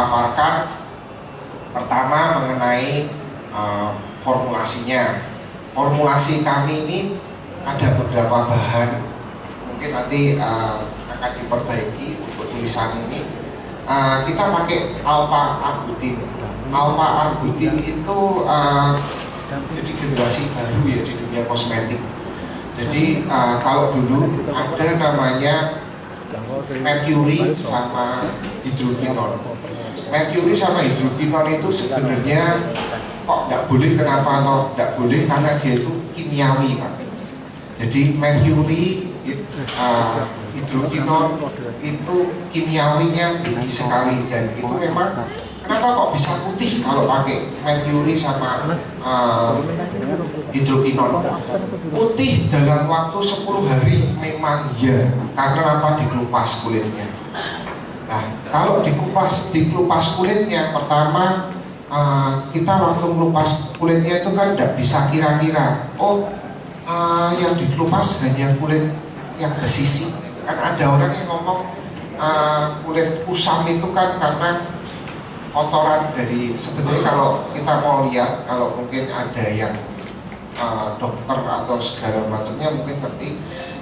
paparkan pertama mengenai formulasinya. Formulasi kami ini ada beberapa bahan, mungkin nanti akan diperbaiki untuk tulisan ini. Kita pakai alpha-arbutin. Alpha-arbutin itu jadi generasi baru ya di dunia kosmetik. Jadi kalau dulu ada namanya merkuri sama hidrokinon. Merkuri sama hidrokinon itu sebenarnya kok tidak boleh, kenapa atau tidak boleh, karena dia itu kimiawi, Pak. Jadi merkuri, hidrokinon itu kimiawinya tinggi sekali, dan itu memang kenapa kok bisa putih kalau pakai merkuri sama hidrokinon. Putih dalam waktu 10 hari memang iya, karena apa? Dikelupas kulitnya. Nah, kalau dikelupas kulitnya, pertama kita waktu melupas kulitnya itu kan tidak bisa kira-kira, yang dikelupas hanya kulit yang bersisik. Kan ada orang yang ngomong kulit kusam itu kan karena kotoran dari, sebetulnya kalau kita mau lihat, kalau mungkin ada yang dokter atau segala macamnya mungkin ngerti,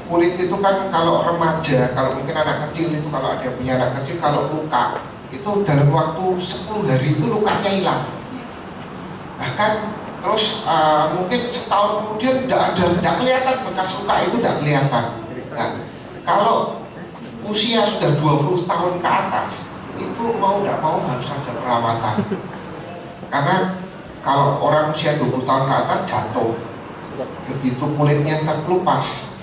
kulit itu kan kalau remaja, kalau mungkin anak kecil itu, kalau ada yang punya anak kecil, kalau luka itu dalam waktu 10 hari itu lukanya hilang. Bahkan terus mungkin setahun kemudian tidak kelihatan bekas luka itu, tidak kelihatan. Nah, kalau usia sudah 20 tahun ke atas, itu mau tidak mau harus ada perawatan. Karena kalau orang usia 20 tahun ke atas jatuh, begitu kulitnya terkelupas,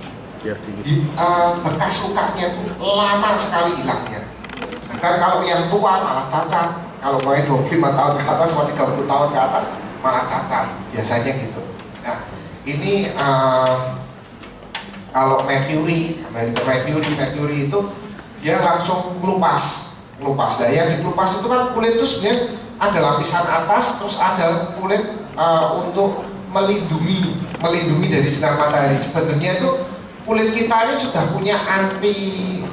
bekas lukanya itu lama sekali hilangnya. Bahkan kalau yang tua malah cacat. Kalau mau 25 tahun ke atas atau 30 tahun ke atas malah cacat, biasanya gitu. Nah, ini kalau merkuri itu dia langsung melupas. Nah, yang dikelupas itu kan kulit itu sebenarnya ada lapisan atas, terus ada kulit untuk melindungi dari sinar matahari. Sebenarnya itu kulit kita ini sudah punya anti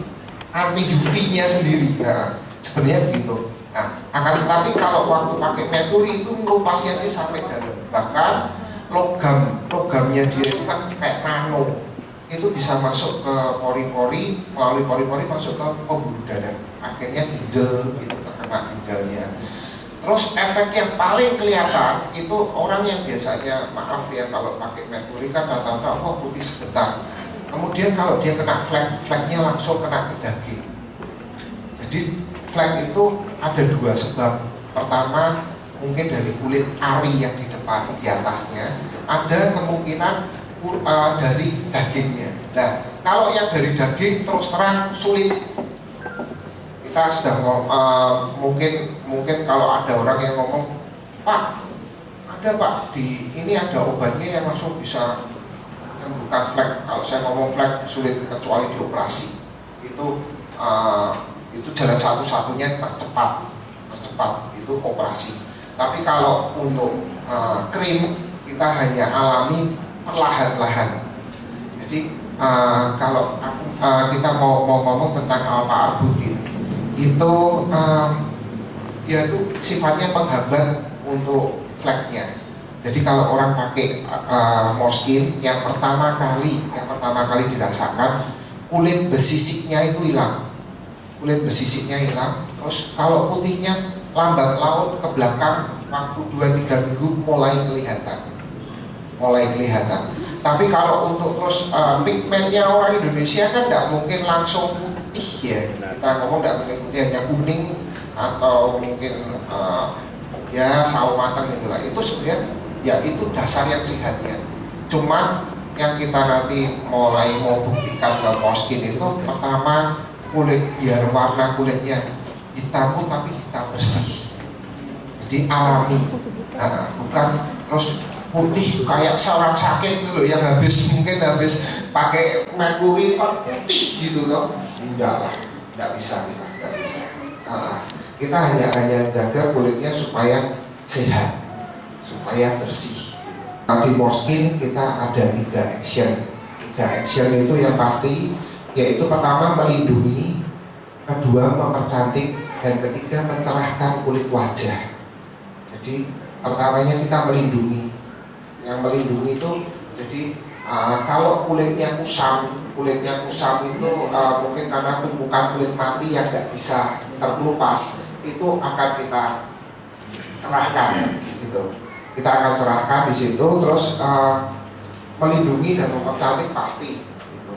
UV-nya sendiri. Nah, sebenarnya begitu. Nah, akan tetapi kalau waktu pakai merkuri itu melupasnya dia sampai dalam. Bahkan logamnya dia itu kan kayak nano. Itu bisa masuk ke pori-pori, melalui pori-pori masuk ke pembuluh darah. Akhirnya ginjal, itu terkena ginjalnya. Terus efek yang paling kelihatan itu orang yang biasanya, maaf ya, kalau pakai merkuri kan rata-rata putih sebentar. Kemudian kalau dia kena flek-fleknya langsung kena ke daging. Jadi flek itu ada 2 sebab. Pertama mungkin dari kulit ari yang di depan, di atasnya. Ada kemungkinan dari dagingnya. Nah, kalau yang dari daging terus terang sulit. Kita sudah mungkin kalau ada orang yang ngomong, Pak, ada Pak, ini ada obatnya yang langsung bisa menyembuhkan flek. Kalau saya ngomong flek sulit kecuali dioperasi. Itu jalan satu-satunya tercepat itu operasi. Tapi kalau untuk krim kita hanya alami perlahan-lahan. Jadi kalau kita mau ngomong tentang alpha-arbutin, itu dia itu sifatnya penghambat untuk fleknya. Jadi kalau orang pakai Morskin yang pertama kali dirasakan, kulit besisiknya itu hilang. Terus kalau putihnya lambat laun ke belakang, waktu 2-3 minggu mulai kelihatan. Tapi kalau untuk terus pigmennya orang Indonesia kan tidak mungkin langsung putih ya. Kita ngomong tidak mungkin putih, hanya kuning atau mungkin ya sawo matang itulah. Itu sebenarnya ya itu dasar yang sehatnya. Cuma yang kita nanti mau buktikan ke Morskin itu, pertama kulit, biar warna kulitnya hitam tapi hitam bersih. Jadi alami. Nah, bukan terus putih kayak seorang sakit gitu loh, yang habis pakai merkuri putih gitu loh. Enggak bisa. Kita hanya jaga kulitnya supaya sehat, supaya bersih. Di Morskin kita ada 3 action. 3 action itu yang pasti, yaitu pertama melindungi, kedua mempercantik, Dan ketiga, mencerahkan kulit wajah. Jadi pertamanya kita melindungi. Yang melindungi itu jadi kalau kulitnya kusam itu mungkin karena tumpukan kulit mati yang nggak bisa terkelupas, itu akan kita cerahkan gitu. Kita akan cerahkan di situ, terus melindungi dan mempercantik pasti gitu.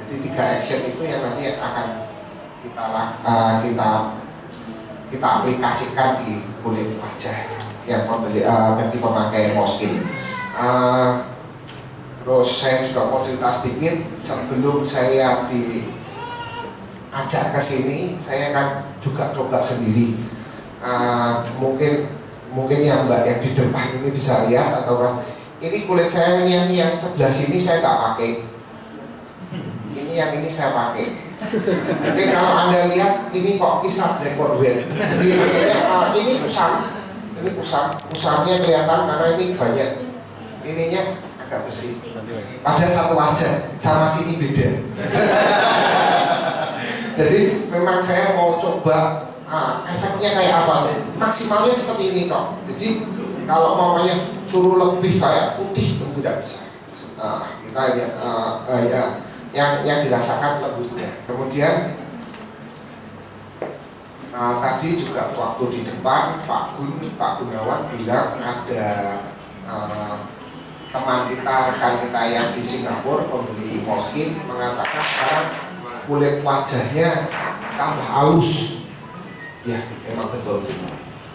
Jadi 3 action itu yang nanti akan kita aplikasikan di kulit wajah yang bagi pemakai Moskine. Terus saya juga mau cerita sedikit, sebelum saya diajak ke sini, saya kan juga coba sendiri. Mungkin yang Mbak yang di depan ini bisa lihat, atau kan ini kulit saya yang sebelah sini saya nggak pakai. Ini yang ini saya pakai. Mungkin kalau Anda lihat ini kok kisah dekorwet. Jadi maksudnya ini kusamnya kelihatan karena ini banyak ininya agak bersih. Pada satu wajah sama sini beda. Jadi memang saya mau coba efeknya kayak apa. Maksimalnya seperti ini kok. Jadi kalau maunya suruh lebih kayak putih itu tidak bisa. Kita yang dirasakan lembutnya. Kemudian tadi juga waktu di depan Pak Gunawan bilang ada teman kita, rekan kita yang di Singapura pembeli Moskine mengatakan sekarang kulit wajahnya tambah halus. Ya, memang betul.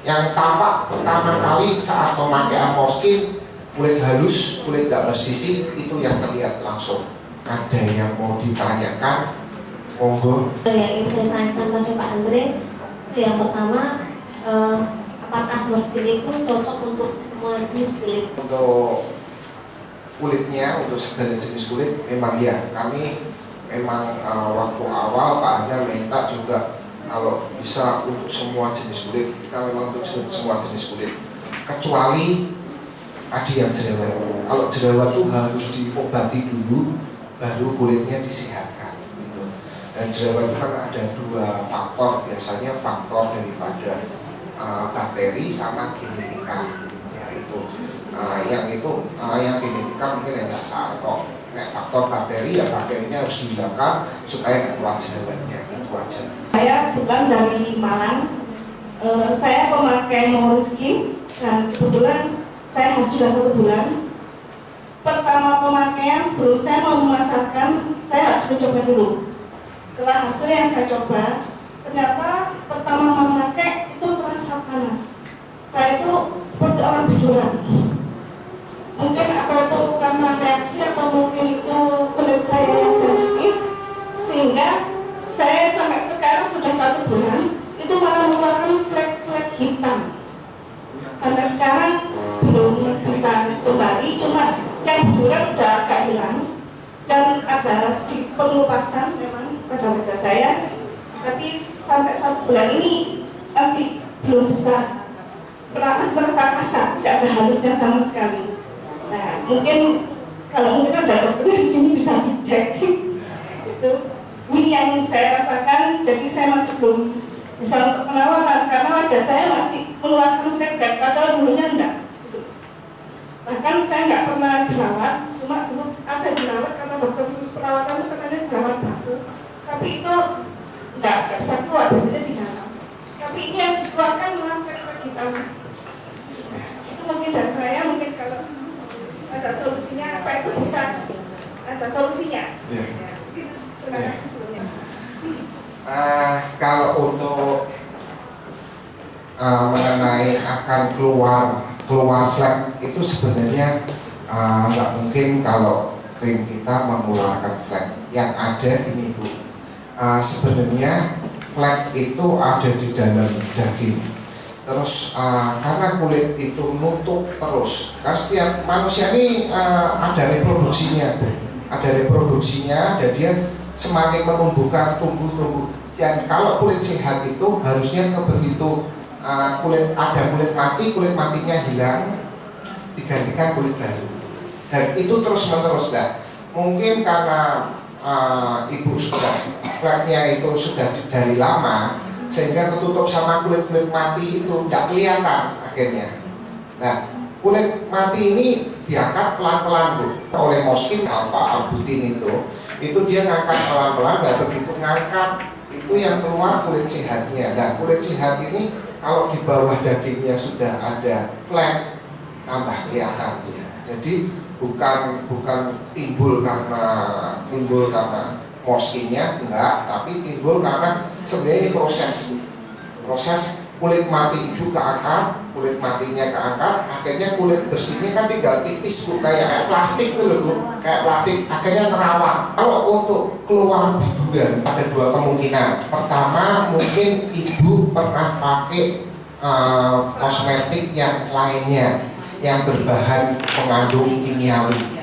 Yang tampak pertama kali saat pemakaian Moskine kulit halus, kulit tidak bersisik, itu yang terlihat langsung. Ada yang mau ditanyakan? Monggo. Yang ingin saya tanyakan pada Pak Andre, yang pertama, apakah Moskine itu cocok untuk semua jenis kulit? Untuk kulitnya, untuk segala jenis kulit, memang ya. Kami memang waktu awal Pak Anda minta juga kalau bisa untuk semua jenis kulit. Kita memang untuk semua jenis kulit, kecuali tadi yang jerawat. Kalau jerawat itu harus diobati dulu, baru kulitnya disehatkan gitu. Dan jerawat itu kan ada 2 faktor, biasanya faktor daripada bakteri sama genetika, yaitu yang genetika mungkin yang sesar kok. Faktor bakteri ya bakterinya harus dihilangkan supaya nggak keluar jerawatnya, itu aja. Saya bukan dari Malang, saya pemakai Moskine dan kebetulan saya sudah 1 bulan. Pertama pemakaian, sebelum saya mau memasarkan, saya harus mencoba dulu. Setelah hasil yang saya coba, ternyata pertama memakai itu terasa panas. Saya itu seperti orang biduran. Mungkin atau itu karena reaksi atau mungkin itu kulit saya yang sensitif, sehingga saya sampai sekarang sudah 1 bulan itu malah mengeluarkan flek-flek hitam. Sampai sekarang belum bisa kembali, cuma yang biduran udah agak hilang dan ada sedikit pengelupasan memang pada wajah saya, tapi sampai 1 bulan ini masih belum bisa, merasa kasar, tidak ada halusnya sama sekali. Nah, mungkin kalau mungkin ada dokter di sini bisa dicek. Itu ini yang saya rasakan, jadi saya masih belum bisa untuk penawaran karena wajah saya masih mengeluarkan flek, padahal dulunya enggak. Bahkan saya nggak pernah jerawat, cuma dulu ada jerawat karena dokter khusus perawatan itu katanya jerawat baku, tapi itu nggak bisa keluar, biasanya di dalam. Tapi ini yang dikeluarkan malah flek-flek hitam. Itu mungkin dari saya, mungkin kalau ada solusinya apa itu bisa ada solusinya. Terima kasih sebelumnya. Kalau untuk mengenai akan keluar flek itu sebenarnya nggak mungkin kalau krim kita mengeluarkan flek. Yang ada ini Bu, sebenarnya flek itu ada di dalam daging. Terus karena kulit itu nutup terus, karena setiap manusia ini ada reproduksinya, dan dia semakin menumbuhkan tumbuh. Dan kalau kulit sehat itu harusnya begitu kulit mati, kulit matinya hilang, digantikan kulit baru. Dan itu terus menerus mungkin karena ibu sudah fleknya itu sudah dari lama, sehingga ketutup sama kulit-kulit mati itu nggak kelihatan akhirnya. Nah, kulit mati ini diangkat pelan-pelan tuh oleh Moskine albutin itu dia ngangkat pelan-pelan, nggak begitu ngangkat itu yang keluar kulit sehatnya. Nah, kulit sehat ini kalau di bawah dagingnya sudah ada flek, tambah kelihatan tuh. Jadi bukan timbul karena Moskine-nya enggak, tapi timbul karena sebenarnya ini proses kulit mati itu keangkat, kulit matinya keangkat, akhirnya kulit bersihnya kan tinggal tipis Bu, kayak plastik tuh loh Bu, kayak plastik, akhirnya terawat. Kalau untuk keluar biduran ada dua kemungkinan. Pertama, mungkin ibu pernah pakai kosmetik yang lainnya yang berbahan mengandung kimiawi.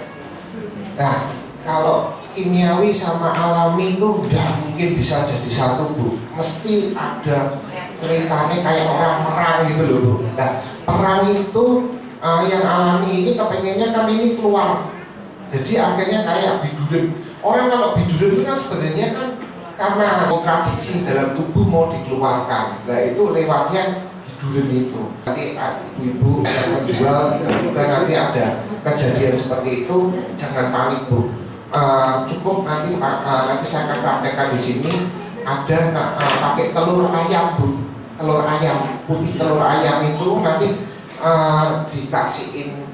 Nah, kalau kimiawi sama alami itu nggak mungkin bisa jadi satu Bu, mesti ada ceritanya kayak orang perang gitu loh Bu. Nah, perang itu yang alami ini kepengennya kami ini keluar, jadi akhirnya kayak biduran. Orang kalau biduran itu kan sebenarnya kan karena kontradiksi dalam tubuh mau dikeluarkan, nah itu lewatnya biduran itu. Nanti ibu-ibu yang menjual tiba-tiba nanti ada kejadian seperti itu, jangan panik Bu. Cukup nanti saya akan praktekkan di sini ada pakai telur ayam Bu, telur ayam putih, telur ayam itu nanti dikasihin,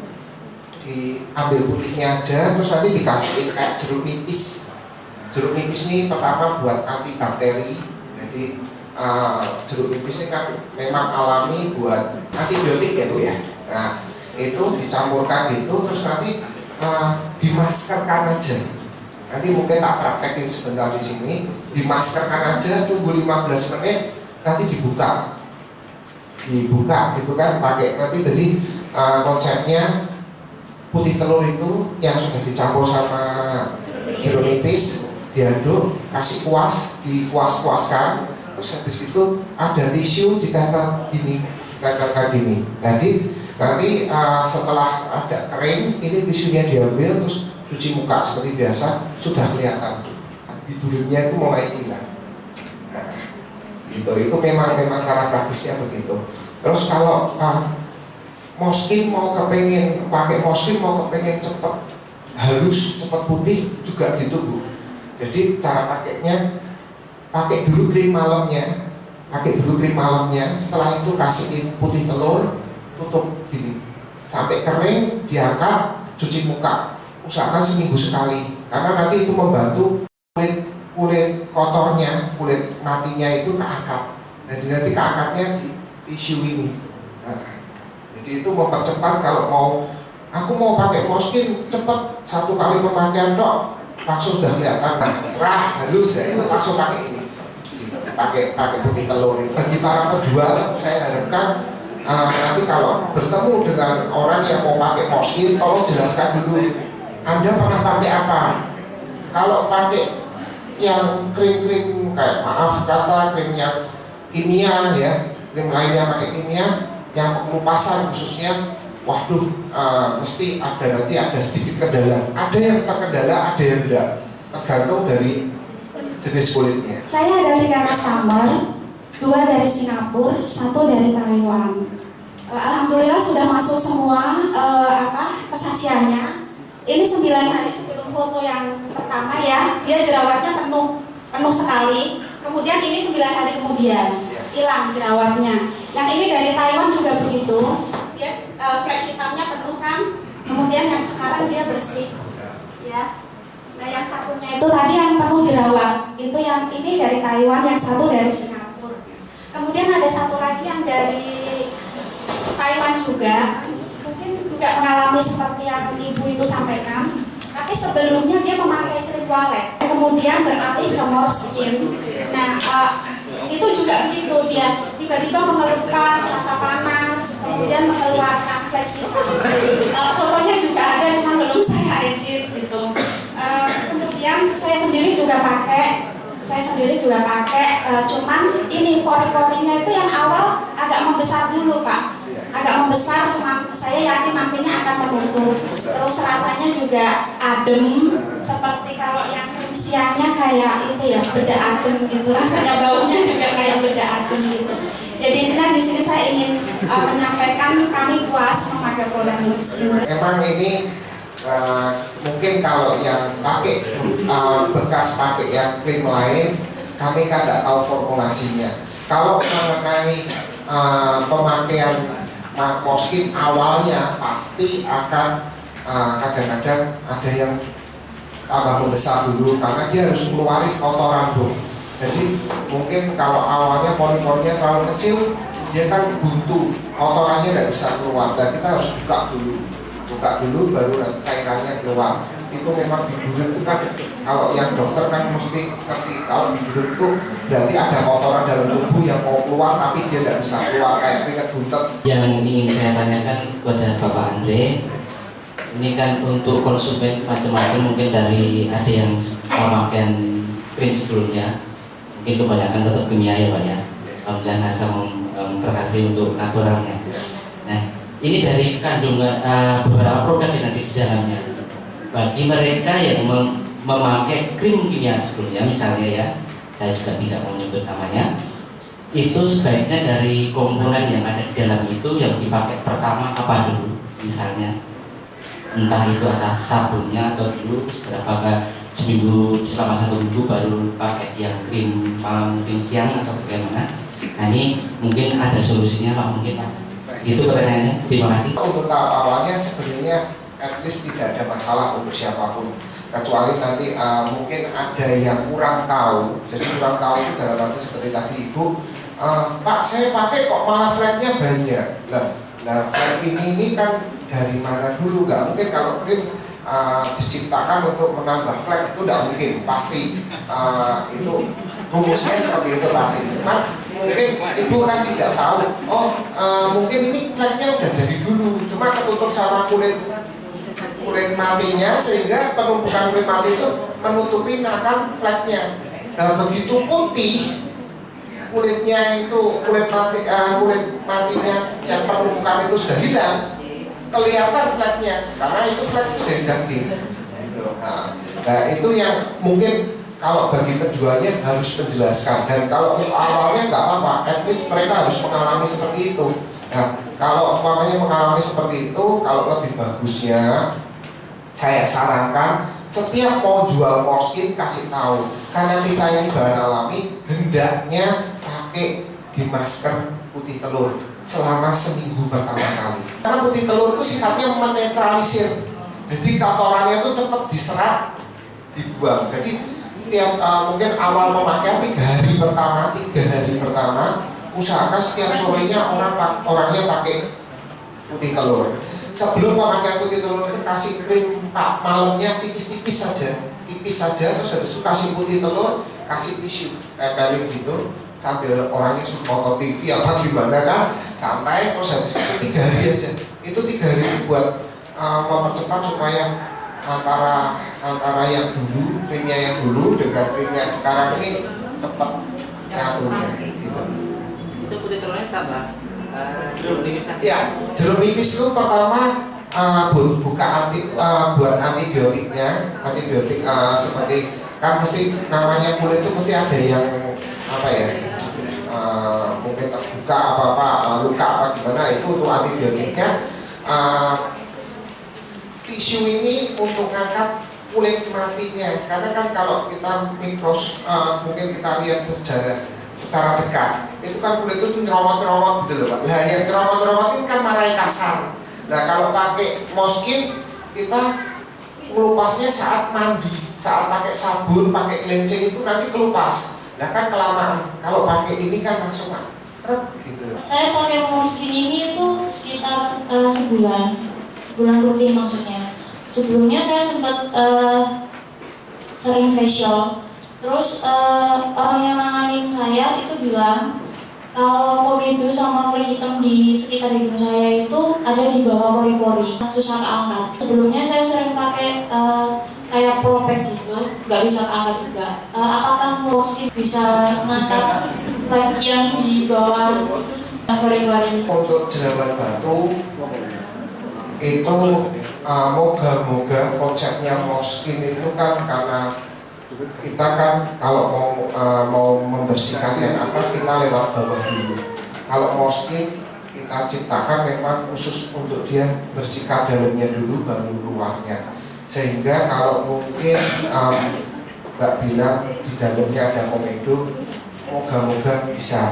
diambil putihnya aja, terus nanti dikasihin kayak jeruk nipis. Jeruk nipis ini pertama buat antibakteri, jadi jeruk nipis ini kan memang alami buat antibiotik ya Bu ya. Nah itu dicampurkan gitu, terus nanti dimaskerkan aja. Nanti mungkin tak praktekin sebentar di sini. Dimaskerkan aja, tunggu 15 menit, nanti dibuka gitu kan, pakai nanti. Jadi konsepnya putih telur itu yang sudah dicampur sama jeruk nipis diaduk, kasih kuas, dikuas-kuaskan, terus habis itu ada tisu ditempel gini, nanti setelah ada kering, ini tisunya diambil terus cuci muka seperti biasa, sudah kelihatan bidurnya itu mulai hilang. Nah, itu memang cara praktisnya begitu. Terus kalau Moskine mau kepengen cepet halus, cepet putih juga gitu Bu. Jadi cara pakainya, pakai dulu krim malamnya, setelah itu kasihin putih telur, tutup gini sampai kering, diangkat, cuci muka, usahakan seminggu sekali, karena nanti itu membantu kulit kotornya, kulit matinya itu keangkat. Jadi nanti keangkatnya di tisu ini. Nah, jadi itu mempercepat. Kalau aku mau pakai Moskine cepet, 1 kali pemakaian dok langsung sudah kelihatan cerah, halus ya, itu langsung pakai ini. Pakai putih telur itu. Bagi para penjual saya harapkan nanti kalau bertemu dengan orang yang mau pakai Moskine, tolong jelaskan dulu Anda pernah pakai apa. Kalau pakai yang krim-krim kayak krim yang kimia ya, krim lainnya pakai kimia, yang pengelupasan khususnya, waduh mesti nanti ada sedikit kendala. Ada yang terkendala, ada yang tidak, tergantung dari jenis kulitnya. Saya ada 3 customer, 2 dari Singapura, 1 dari Taiwan. Alhamdulillah sudah masuk semua kesaksiannya. Ini 9 hari sebelum foto yang pertama ya, dia jerawatnya penuh sekali. Kemudian ini 9 hari kemudian hilang jerawatnya. Yang ini dari Taiwan juga begitu, dia flek hitamnya penuh kan. Kemudian yang sekarang dia bersih, ya. Nah yang satunya itu tadi yang penuh jerawat, itu yang ini dari Taiwan, yang satu dari Singapura. Kemudian ada satu lagi yang dari Taiwan juga, mungkin juga mengalami seperti yang ibu itu sampaikan, tapi sebelumnya dia memakai krim toilet, kemudian beralih ke Moskine. Nah itu juga begitu, dia tiba-tiba mengelupas rasa panas, kemudian mengeluarkan flek hitam. Fotonya juga ada, cuma belum saya edit gitu. Kemudian saya sendiri juga pakai, cuman ini pori-porinya itu yang awal agak membesar dulu Pak, cuman saya yakin nantinya akan menurun. Terus rasanya juga adem, seperti kalau yang isiannya kayak itu ya beda adem gitu, rasanya baunya juga kayak beda adem gitu. Jadi intinya di sini saya ingin menyampaikan kami puas memakai produk Lux ini. Emang ini mungkin kalau yang pakai bekas pakai yang krim lain, kami kan tidak tahu formulasinya. Kalau mengenai pemakaian Morskin awalnya pasti akan kadang-kadang ada yang tambah membesar dulu karena dia harus mengeluarkan kotoran tuh. Jadi mungkin kalau awalnya pori-porinya terlalu kecil, dia kan buntu, kotorannya tidak bisa keluar. Dan kita harus buka dulu baru nanti cairannya keluar. Itu memang di dulu itu kan kalau yang dokter kan mesti ngerti kalau di dulu itu berarti ada kotoran dalam tubuh yang mau keluar tapi dia tidak bisa keluar kayak keringat buntet. Yang ingin saya tanyakan kepada Bapak Andre, ini kan untuk konsumen macam-macam, mungkin dari ada yang pemakaian krim sebelumnya, mungkin kebanyakan tetap kimia ya Pak ya. Alhamdulillah NASA memberkati untuk naturalnya. Nah, ini dari kandungan beberapa produk yang ada di dalamnya. Bagi mereka yang memakai krim kimia sebelumnya, misalnya ya, saya juga tidak mau menyebut namanya, itu sebaiknya dari komponen yang ada di dalam itu yang dipakai pertama apa dulu, misalnya entah itu atas sabunnya atau dulu beberapa seminggu selama 1 minggu baru pakai yang krim malam krim siang atau bagaimana. Nah ini mungkin ada solusinya Pak, mungkin Pak. Itu pertanyaannya. Terima kasih. Untuk tahap awalnya sebenarnya at least tidak ada masalah untuk siapapun, kecuali nanti mungkin ada yang kurang tahu. Jadi kurang tahu itu dalam arti seperti tadi Ibu, Pak saya pakai kok malah flagnya banyak. Nah flag ini kan dari mana dulu? Nggak mungkin kalau krim diciptakan untuk menambah flag, itu tidak mungkin, pasti itu rumusnya seperti itu pasti. Cuman mungkin Ibu kan tidak tahu, mungkin ini flagnya udah dari dulu, cuma ketutup sama kulit matinya sehingga penumpukan kulit mati itu menutupi akan flagnya. Nah begitu putih kulitnya itu kulit matinya yang penumpukan itu sudah hilang, kelihatan flagnya karena itu flag itu dari daging. Gitu. Nah itu yang mungkin kalau bagi penjualnya harus menjelaskan, dan kalau awalnya nggak apa-apa, at least mereka harus mengalami seperti itu. Nah kalau umpamanya mengalami seperti itu, kalau lebih bagusnya saya sarankan setiap mau jual Morskin kasih tahu, karena kita ini bahan alami, hendaknya pakai di masker putih telur selama seminggu pertama kali. Karena putih telur itu sifatnya menetralisir, jadi kotorannya itu cepat diserap, dibuang. Jadi setiap mungkin awal pemakaian 3 hari pertama usahakan setiap sorenya orangnya pakai putih telur. Sebelum pemakaian putih telur kasih krim malamnya tipis-tipis saja, terus habis itu kasih putih telur, kasih tisu tempelin gitu sambil orangnya foto TV apa gimana kan, santai, terus habis itu 3 hari aja. Itu 3 hari buat mempercepat supaya antara yang dulu, krimnya yang dulu dengan krimnya sekarang ini cepat nyatunya gitu. Itu putih telurnya tambah jeruk nipis. Ya, jeruk nipis itu pertama buat antibiotiknya, seperti kan mesti namanya kulit itu mesti ada yang apa ya, mungkin terbuka luka apa gimana, itu untuk antibiotiknya. Tisu ini untuk ngangkat kulit matinya, karena kan kalau kita mungkin kita lihat secara dekat, itu kan kulit itu nyeromot-nyeromot gitu loh Pak. Nah yang nyeromot-nyeromot ini kan marai kasar. Nah kalau pakai Morskin kita melupasnya saat mandi, saat pakai sabun, pakai cleansing itu nanti kelupas. Nah kan kelamaan, kalau pakai ini kan langsung gitu. Saya pakai Morskin ini itu sekitar bulan rutin maksudnya. Sebelumnya saya sempat sering facial. Terus orang yang nanganin saya itu bilang kalau komedo sama kulit hitam di sekitar hidung saya itu ada di bawah pori-pori, susah keangkat. Sebelumnya saya sering pakai kayak propek gitu, nggak bisa keangkat juga. Apakah Morskin bisa ngangkat flek yang di bawah pori-pori? Untuk jerawat batu itu moga-moga konsepnya Morskin itu kan karena kita kan kalau mau membersihkan yang atas kita lewat bawah dulu. Kalau Morskin kita ciptakan memang khusus untuk dia bersihkan dalamnya dulu baru luarnya. Sehingga kalau mungkin Mbak bilang di dalamnya ada komedo, moga-moga bisa,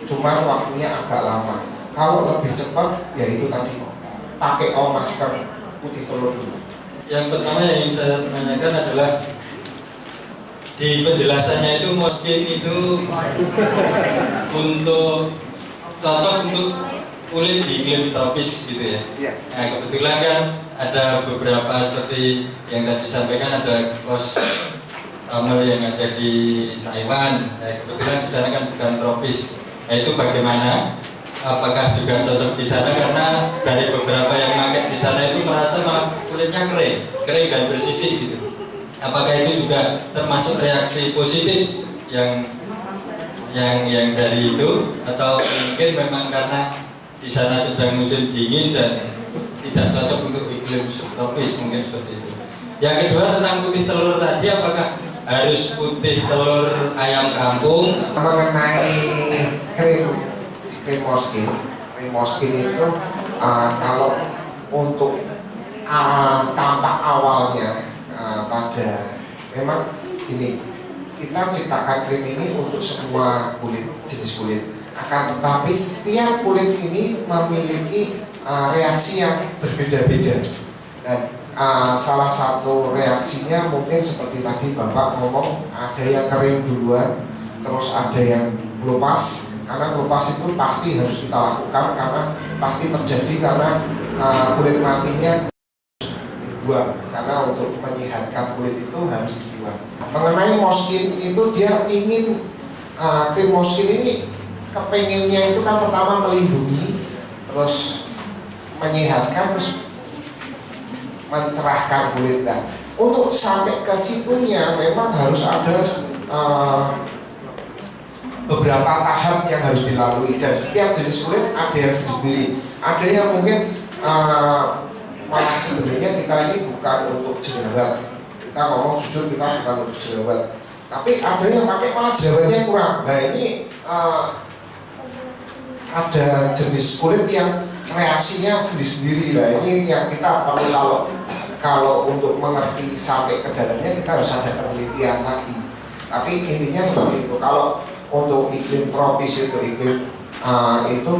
cuman waktunya agak lama. Kalau lebih cepat, ya itu tadi pakai masker putih telur dulu. Yang pertama yang ingin saya tanyakan adalah di penjelasannya itu Morskin itu untuk cocok untuk kulit di iklim tropis gitu ya. Nah kebetulan kan ada beberapa seperti yang tadi disampaikan, ada customer yang ada di Taiwan. Nah kebetulan di sana kan bukan tropis. Nah itu bagaimana? Apakah juga cocok di sana, karena dari beberapa yang pakai di sana itu merasa malah kulitnya kering dan bersisik gitu. Apakah itu juga termasuk reaksi positif yang dari itu, atau mungkin memang karena di sana sedang musim dingin dan tidak cocok untuk iklim subtropis, mungkin seperti itu. Yang kedua tentang putih telur tadi, apakah harus putih telur ayam kampung? Mengenai krim Morskin itu kalau untuk tampak awalnya pada memang ini kita ciptakan krim ini untuk semua jenis kulit. Akan tetapi setiap kulit ini memiliki reaksi yang berbeda-beda, dan salah satu reaksinya mungkin seperti tadi Bapak ngomong, ada yang kering duluan, terus ada yang melupas. Karena melupas itu pasti harus kita lakukan, karena pasti terjadi karena kulit matinya dibuang, karena untuk menyehatkan kulit itu harus dibuang. Mengenai Morskin itu dia ingin krim Morskin ini kepengennya itu kan pertama melindungi, terus menyehatkan, terus mencerahkan kulit. Dan untuk sampai ke situnya memang harus ada beberapa tahap yang harus dilalui, dan setiap jenis kulit ada yang sendiri. Ada yang mungkin malah sebenarnya kita ini bukan untuk jerawat. Kita ngomong jujur, kita bukan untuk jerawat. Tapi ada yang pakai malah jerawatnya kurang. Nah ini ada jenis kulit yang reaksinya sendiri-sendiri. Nah ini yang kita perlu, kalau untuk mengerti sampai ke dalamnya kita harus ada penelitian lagi. Tapi intinya seperti itu. Kalau untuk iklim tropis itu itu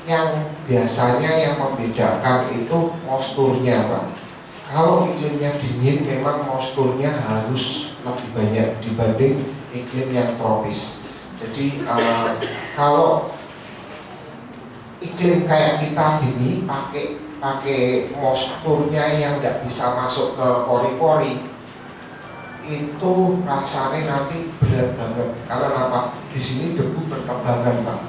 yang biasanya yang membedakan itu moisturnya, Pak. Kalau iklimnya dingin memang moisturnya harus lebih banyak dibanding iklim yang tropis. Jadi kalau iklim kayak kita gini pakai moisturnya yang nggak bisa masuk ke pori-pori, itu rasanya nanti berat banget. Karena apa? Di sini debu berterbangan, Pak.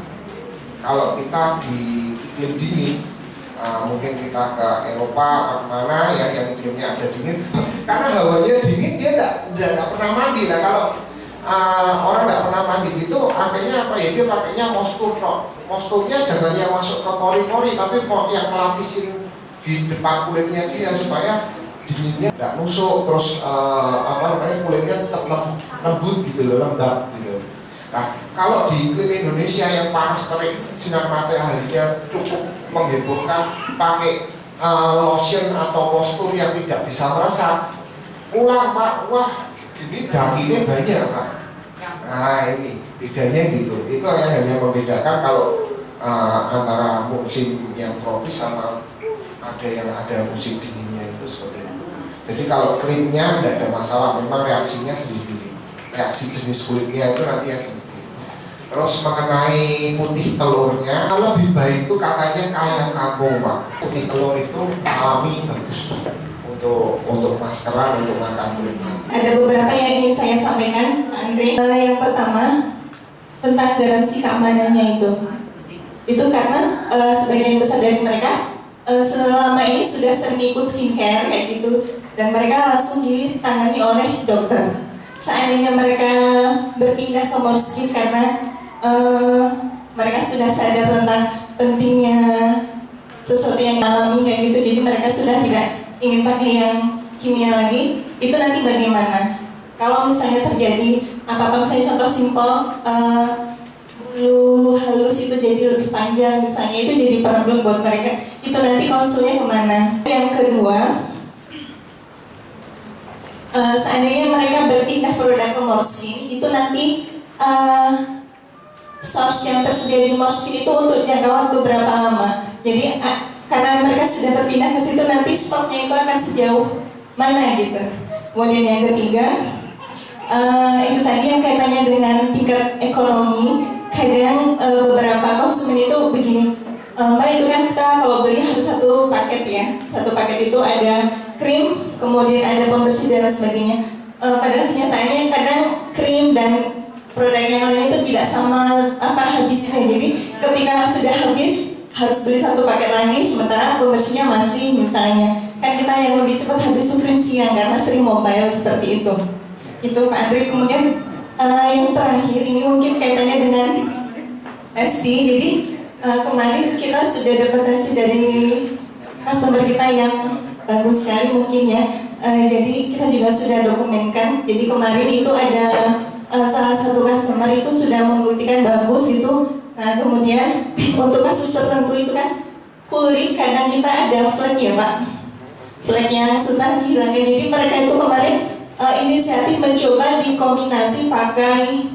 Kalau kita di iklim dingin, mungkin kita ke Eropa atau mana ya yang iklimnya ada dingin, karena hawanya dingin dia tidak pernah mandi. Nah kalau orang tidak pernah mandi gitu, akhirnya apa ya, dia pakainya moisture. Moisturnya jangan yang masuk ke pori-pori, tapi yang melapisin di depan kulitnya dia supaya dinginnya nggak nusuk, terus kulitnya tetap lembut gitu loh, lembab gitu. Nah kalau di iklim Indonesia yang panas terik, sinar mataharinya cukup menghebohkan, pakai lotion atau moisture yang tidak bisa meresap, ulang Pak, wah ini dakinya banyak Pak. Nah ini bedanya gitu. Itu yang hanya membedakan kalau antara musim yang tropis sama ada musim dinginnya itu seperti itu. Jadi kalau krimnya tidak ada masalah, memang reaksinya sendiri. Reaksi jenis kulitnya itu nanti yang sendiri. Terus mengenai putih telurnya, lebih baik itu katanya kayak kampung, Pak. Putih telur itu alami, bagus untuk maskeran, untuk makan kulit. Ada beberapa yang ingin saya sampaikan, Pak Andre. Yang pertama tentang garansi keamanannya itu karena sebagian besar dari mereka selama ini sudah sering ikut skincare kayak gitu, dan mereka langsung ditangani oleh dokter. Seandainya mereka berpindah ke Morskin karena mereka sudah sadar tentang pentingnya sesuatu yang alami kayak gitu, jadi mereka sudah tidak ingin pakai yang kimia lagi. Itu nanti bagaimana kalau misalnya terjadi apa-apa, misalnya contoh simpel, bulu halus itu jadi lebih panjang misalnya, itu jadi problem buat mereka, itu nanti konsulnya kemana? Yang kedua, seandainya mereka berpindah produk ke Morskin, itu nanti source yang tersedia di Morskin itu untuk jangka waktu berapa lama? Jadi karena mereka sudah berpindah ke situ, nanti stoknya itu akan sejauh mana gitu. Kemudian yang ketiga, itu tadi yang kaitannya dengan tingkat ekonomi. Kadang beberapa konsumen itu begini, Mbak, itu kan kita kalau beli harus satu paket ya, satu paket itu ada krim, kemudian ada pembersih dan sebagainya. Padahal kenyataannya kadang krim dan produk yang lain itu tidak sama habisnya. Jadi ketika sudah habis harus beli satu paket lagi, sementara pembersihnya masih, misalnya kan kita yang lebih cepat habis krim siang karena sering mobile seperti itu. Itu Pak Andre. Kemudian yang terakhir ini mungkin kaitannya dengan testing. Jadi kemarin kita sudah dapat testing dari customer kita yang bagus sekali mungkin ya. Jadi kita juga sudah dokumenkan. Jadi kemarin itu ada salah satu customer itu sudah membuktikan bagus itu. Nah kemudian untuk kasus tertentu itu kan kulit kadang kita ada flek ya Pak, flek yang susah dihilangkan. Jadi mereka itu kemarin inisiatif mencoba dikombinasi pakai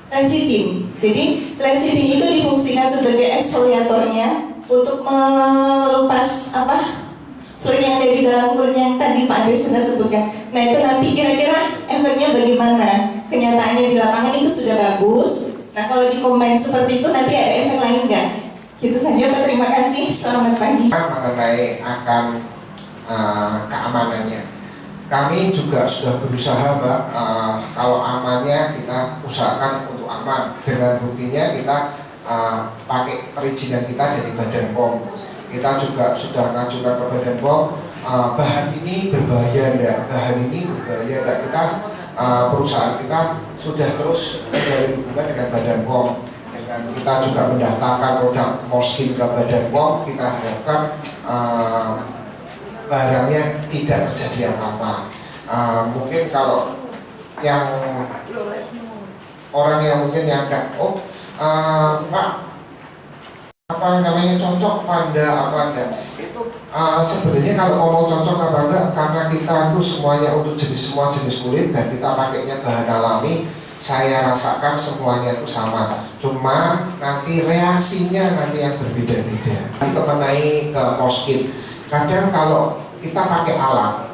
lecithin. Jadi lecithin itu difungsikan sebagai eksfoliatornya untuk melepas flek yang ada di dalam kulit yang tadi Pak Andre sudah sebutkan. Nah itu nanti kira-kira efeknya bagaimana? Kenyataannya di lapangan itu sudah bagus. Nah kalau dikombin seperti itu nanti ada efek lain nggak? Itu saja Pak, terima kasih. Selamat pagi. Mengenai akan keamanannya, kami juga sudah berusaha Mbak, kalau amannya kita usahakan untuk aman. Dengan buktinya kita pakai perizinan kita dari Badan POM. Kita juga sudah mengajukan ke Badan POM, bahan ini berbahaya enggak, bahan ini berbahaya enggak. Kita perusahaan kita sudah terus menjalin hubungan dengan Badan POM. Dengan kita juga mendaftarkan produk Morskin ke Badan POM, kita harapkan barangnya tidak terjadi apa-apa. Mungkin kalau yang orang yang mungkin yang agak Pak, apa namanya, cocok pada apa enggak, itu sebenarnya kalau ngomong cocok apa enggak, karena kita itu semuanya untuk semua jenis kulit dan kita pakainya bahan alami, saya rasakan semuanya itu sama, cuma nanti reaksinya nanti yang berbeda-beda. Mengenai ke Morskin, kadang kalau kita pakai alat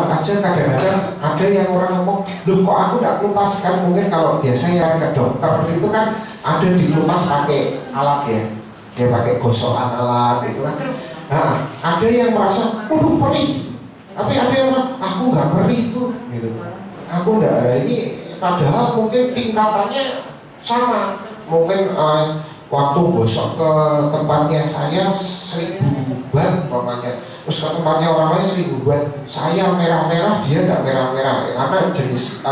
aja, kadang-kadang ada yang orang ngomong, loh kok aku nggak kelupas, kan mungkin kalau biasanya ke dokter itu kan ada dilupas pakai alat ya, dia pakai gosokan alat itu kan. Nah, ada yang merasa, perih, tapi ada yang bilang, aku nggak perih itu, gitu. Aku nggak, ini padahal mungkin tingkatannya sama, mungkin waktu gosok ke tempatnya saya 1000 buat umpamanya, terus ke tempatnya orang lain 1000 buat, saya merah-merah, dia nggak merah-merah, karena jenis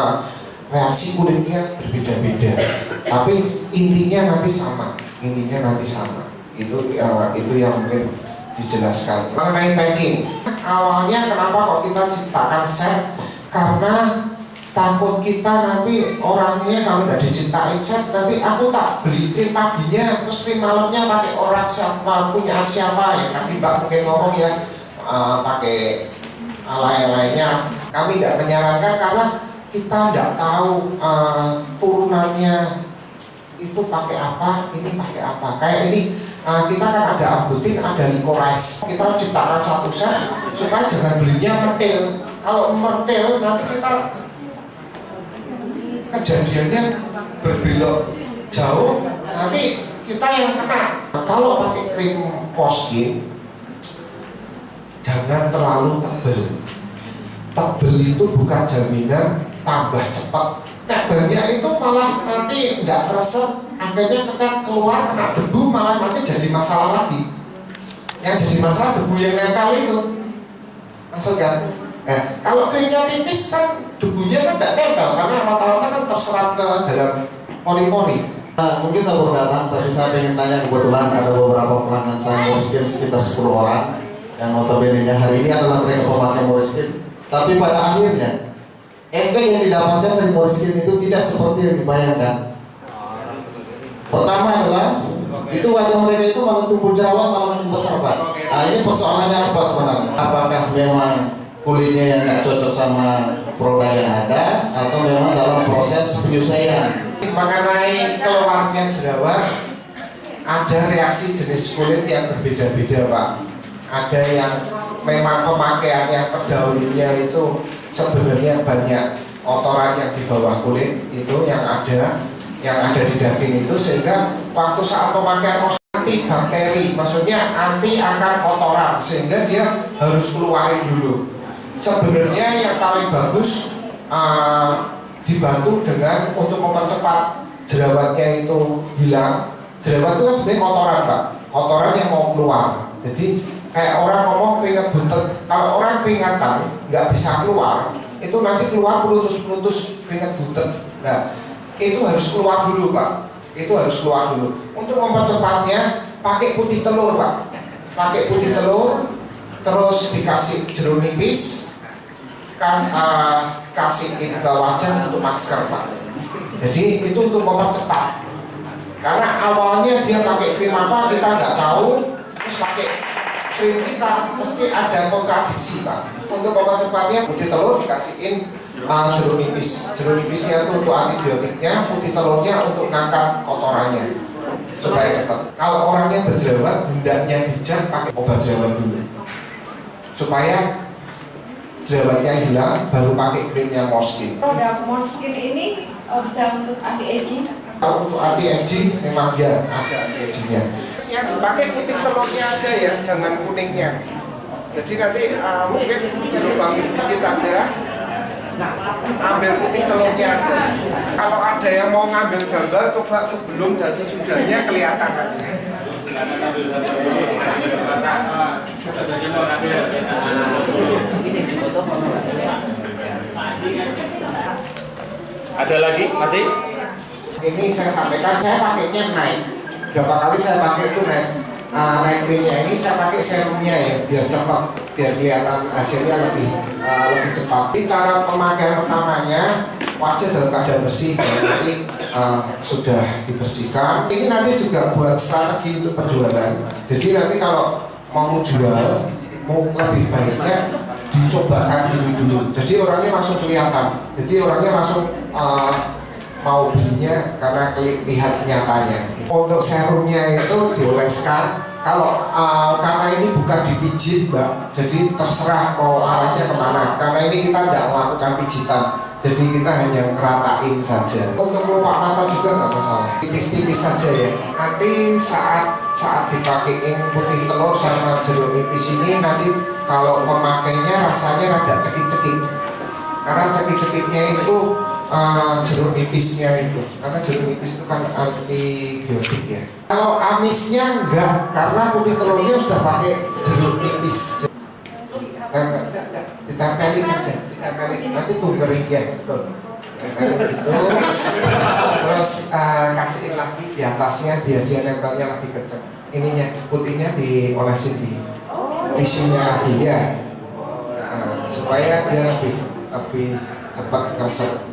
reaksi kulitnya berbeda-beda. Tapi intinya nanti sama, itu yang mungkin dijelaskan. Mengenai packing, awalnya kenapa kok kita ciptakan set, karena takut kita nanti orangnya kalau nggak diciptain set, nanti aku tak beli krim paginya terus krim malamnya pakai orang siapa, punya siapa ya, tadi Mbak mungkin ngomong ya, pakai lain-lainnya. Kami tidak menyarankan karena kita tidak tahu turunannya itu pakai apa, ini pakai apa. Kayak ini kita kan ada ambutin, ada licorice, kita ciptakan satu set supaya jangan belinya mertil. Kalau mertil nanti kita kejadiannya berbelok jauh, nanti kita yang kena. Kalau pakai krim Morskin jangan terlalu tebel itu bukan jaminan tambah cepat. Nah banyak itu malah nanti nggak terasa, akhirnya ketika keluar kena debu malah nanti jadi masalah lagi. Yang jadi masalah debu yang nempel itu, maksudnya. Nah, kalau krimnya tipis kan debunya kan tidak nempel karena rata-rata kan terserap ke dalam pori-pori. Mungkin saya baru datang, tapi saya ingin tanya, kebetulan ada beberapa pelanggan saya Moleskine sekitar 10 orang yang notabene hari ini adalah mereka pemakai Moleskine. Tapi pada akhirnya efek yang didapatkan dari Moleskine itu tidak seperti yang dibayangkan. Pertama adalah itu wajah mereka itu malah tumbuh jerawat, malah makin besar, Pak. Nah, ini persoalannya apa sebenarnya? Apakah memang kulitnya yang nggak cocok sama produk yang ada, atau memang dalam proses penyesuaian? Mengenai keluarnya jerawat, ada reaksi jenis kulit yang berbeda-beda, Pak. Ada yang memang pemakaian yang terdahulunya itu sebenarnya banyak kotoran yang di bawah kulit itu yang ada di daging itu, sehingga waktu saat pemakaian anti bakteri, maksudnya anti akar kotoran, sehingga dia harus keluarin dulu. Sebenarnya yang paling bagus dibantu dengan untuk mempercepat jerawatnya itu hilang. Jerawat itu sebenarnya kotoran, Pak, kotoran yang mau keluar. Jadi kayak orang ngomong keringat buntet, kalau orang keringatan nggak bisa keluar, itu nanti keluar pelutus-pelutus keringat buntet. Nah, itu harus keluar dulu, Pak. Itu harus keluar dulu. Untuk mempercepatnya, pakai putih telur, Pak. Pakai putih telur, terus dikasih jeruk nipis, kasih ke wajah untuk masker, Pak. Jadi itu untuk mempercepat. Karena awalnya dia pakai krim apa kita nggak tahu, terus pakai krim kita mesti ada kontradiksi, Pak. Untuk mempercepatnya, putih telur dikasihin jeruk nipis. Jeruk nipisnya itu untuk antibiotiknya, putih telurnya untuk ngangkat kotorannya supaya cepat. Kalau orangnya berjerawat, hendaknya bijak pakai obat jerawat dulu supaya jerawatnya hilang, baru pakai krimnya Moleskine. Produk Moleskine ini bisa untuk anti aging. Kalau untuk anti aging memang ya ada anti agingnya. Yang dipakai putih telurnya aja ya, jangan kuningnya. Jadi nanti mungkin lubangi sedikit aja. Nah, ambil putih telurnya aja. Kalau ada yang mau ngambil gambar, coba sebelum dan sesudahnya kelihatan nanti. Ada lagi masih? Ini saya sampaikan, saya pakainya naik. Berapa kali saya pakai itu naik krimnya. Ini saya pakai serumnya ya, biar cepat, biar kelihatan hasilnya lebih cepat. Ini cara pemakaian pertamanya, wajah dalam keadaan bersih, berarti sudah dibersihkan. Ini nanti juga buat strategi untuk penjualan. Jadi nanti kalau mau jual, mau lebih baiknya dicobakan dulu. Jadi orangnya langsung kelihatan. Jadi orangnya langsung mau belinya karena lihat nyatanya. Untuk serumnya itu dioleskan. Kalau karena ini bukan dipijit, Mbak, jadi terserah mau arahnya kemana. Karena ini kita tidak melakukan pijitan, jadi kita hanya ngeratain saja. Untuk kelopak mata juga nggak masalah, tipis-tipis saja ya. Nanti saat dipakein putih telur sama jeruk nipis ini, nanti kalau memakainya rasanya rada cekik-cekik. Karena cekik-cekiknya itu jeruk nipisnya itu, karena jeruk nipis itu kan antibiotik ya. Kalau amisnya enggak, karena putih telurnya sudah pakai jeruk nipis. Enggak, ditempelin aja, ditempelin, nanti tuh kering ya, betul. Tempelin gitu, terus kasihin lagi di atasnya biar dia nempelnya lebih kencang. Ininya putihnya diolesin di tisunya lagi ya, supaya dia lebih cepat keresep.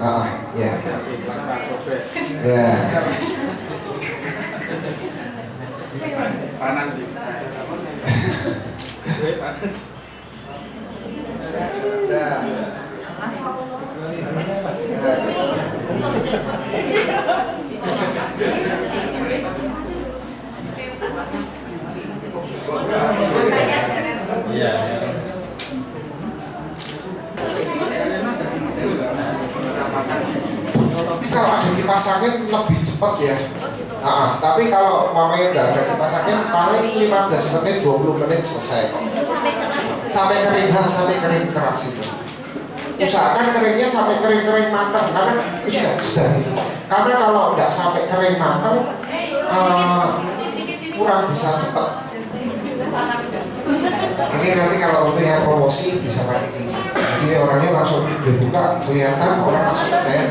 Ya. Ya. Panas sih. Panas. Iya. Kalau ada kipas angin lebih cepat ya. Tapi kalau mamanya nggak ada kipas angin, paling 15 menit, 20 menit selesai kok. Sampai kering keras itu. Usahakan keringnya sampai kering matang, karena sudah. Karena kalau nggak sampai kering matang, kurang bisa cepat. Ini nanti kalau untuk yang promosi bisa pakai ini. Jadi orangnya langsung dibuka, kelihatan orang langsung percaya.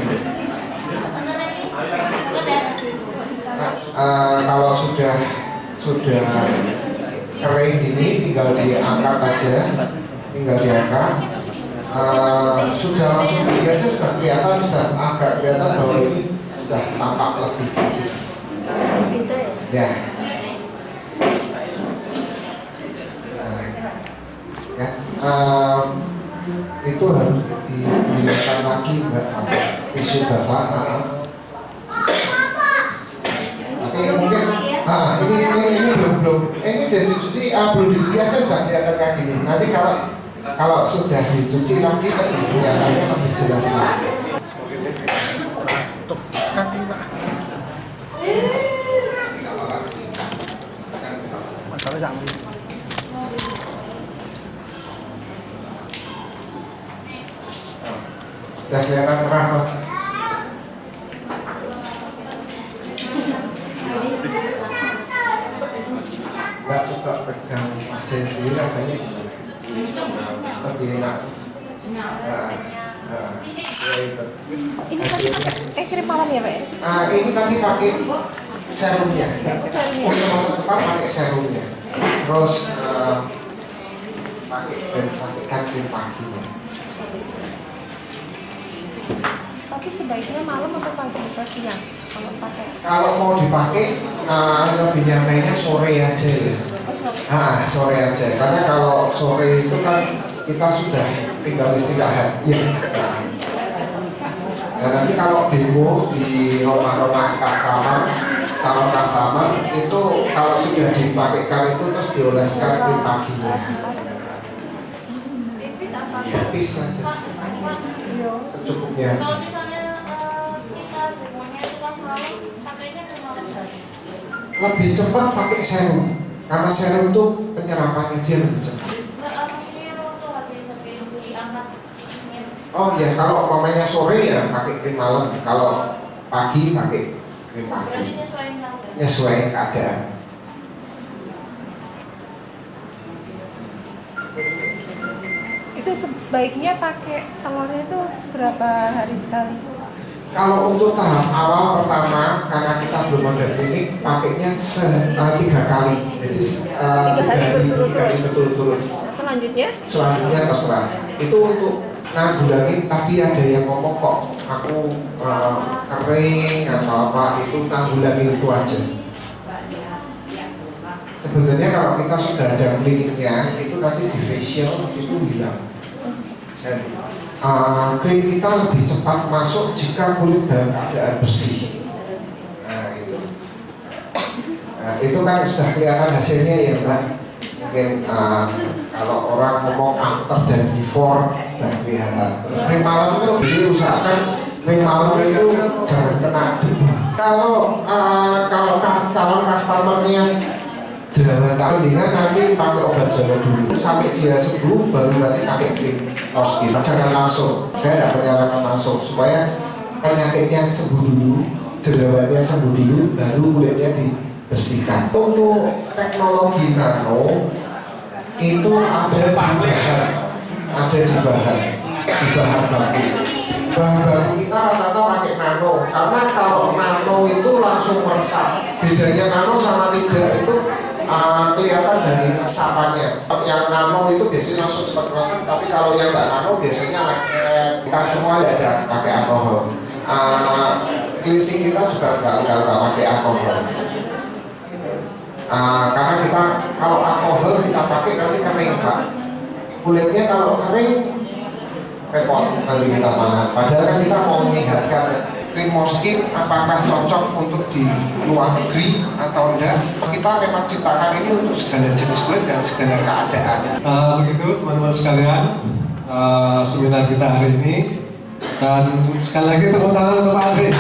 kalau sudah kering ini tinggal diangkat aja, sudah langsung beli aja, sudah kelihatan, sudah agak kelihatan bahwa ini sudah tampak lebih ya. Itu harus digunakan lagi Mbak, tisu basah. Oke, mungkin ini belum ini udah dicuci, belum dicuci aja sudah kelihatan kayak gini. Nanti kalau sudah dicuci lagi kelihatannya lebih jelas lagi. Sudah kelihatan cerah kok. Nggak suka pegang majen sendiri rasanya lebih enak. Ini kirim malam ya Pak? Ini tadi pakai serumnya. Untuk mempercepat pakai serumnya. Terus pakai krim paginya. Tapi sebaiknya malam atau pagi atau siang kalau pakai? Kalau mau dipakai lebih nyatanya sore aja ya. Sore aja. Karena kalau sore itu kan kita sudah tinggal istirahat. Ya. Dan nanti kalau demo di rumah-rumah customer itu kalau sudah dipakaikan itu terus dioleskan di paginya. Tipis saja. Secukupnya. Kalau misalnya kita demonya itu pas malam, pakainya ke malam hari. Lebih cepat pakai serum karena serum itu penyerapannya dia lebih cepat. Maksudnya waktu habis diangkat. Oh ya, kalau umpamanya sore ya pakai krim malam, kalau pagi pakai krim pagi. Nyesuaiin keadaan. Itu sebaiknya pakai telurnya itu berapa hari sekali? Kalau untuk tahap awal pertama, karena kita belum ada klinik, pakainya 3 kali. Jadi 3 hari berturut-turut. Selanjutnya terserah. Itu untuk nanggulangin, tadi ada yang ngomong kok aku kering atau apa, itu nanggulangin itu aja. Sebenarnya kalau kita sudah ada kliniknya, itu nanti di facial itu hilang. Dan krim kita lebih cepat masuk jika kulit dalam keadaan bersih. Itu kan sudah kelihatan hasilnya ya Mbak. Mungkin kalau orang ngomong after dan before sudah kelihatan. Krim malam itu diusahakan krim malam itu jangan kena debu. Kalau calon customernya jerawatan dengan nanti pakai obat jerawat dulu sampai dia sembuh baru nanti pakai krim Roskin. Jangan langsung, saya tidak menyarankan langsung supaya penyakitnya sembuh dulu, jerawatnya sembuh dulu, baru kulitnya dibersihkan. Untuk teknologi nano itu ada di bahan baku. Bahan baku kita rata-rata pakai nano, karena kalau nano itu langsung meresap. Bedanya nano sama tidak itu kelihatan dari resapannya. Yang nano itu biasanya langsung cepat meresap, tapi kalau yang nggak nano biasanya kita semua tidak ada pakai alkohol. Cleansing kita juga nggak pakai alkohol. Karena kita kalau alkohol kita pakai nanti kering Pak. Kulitnya kalau kering repot nanti kita mana. Padahal kan kita mau menyehatkan. Krim Morskin apakah cocok untuk di luar negeri atau enggak? Kita memang ciptakan ini untuk segala jenis kulit dan segala keadaan. Begitu teman-teman sekalian, seminar kita hari ini, dan sekali lagi tepuk tangan untuk Pak Andre.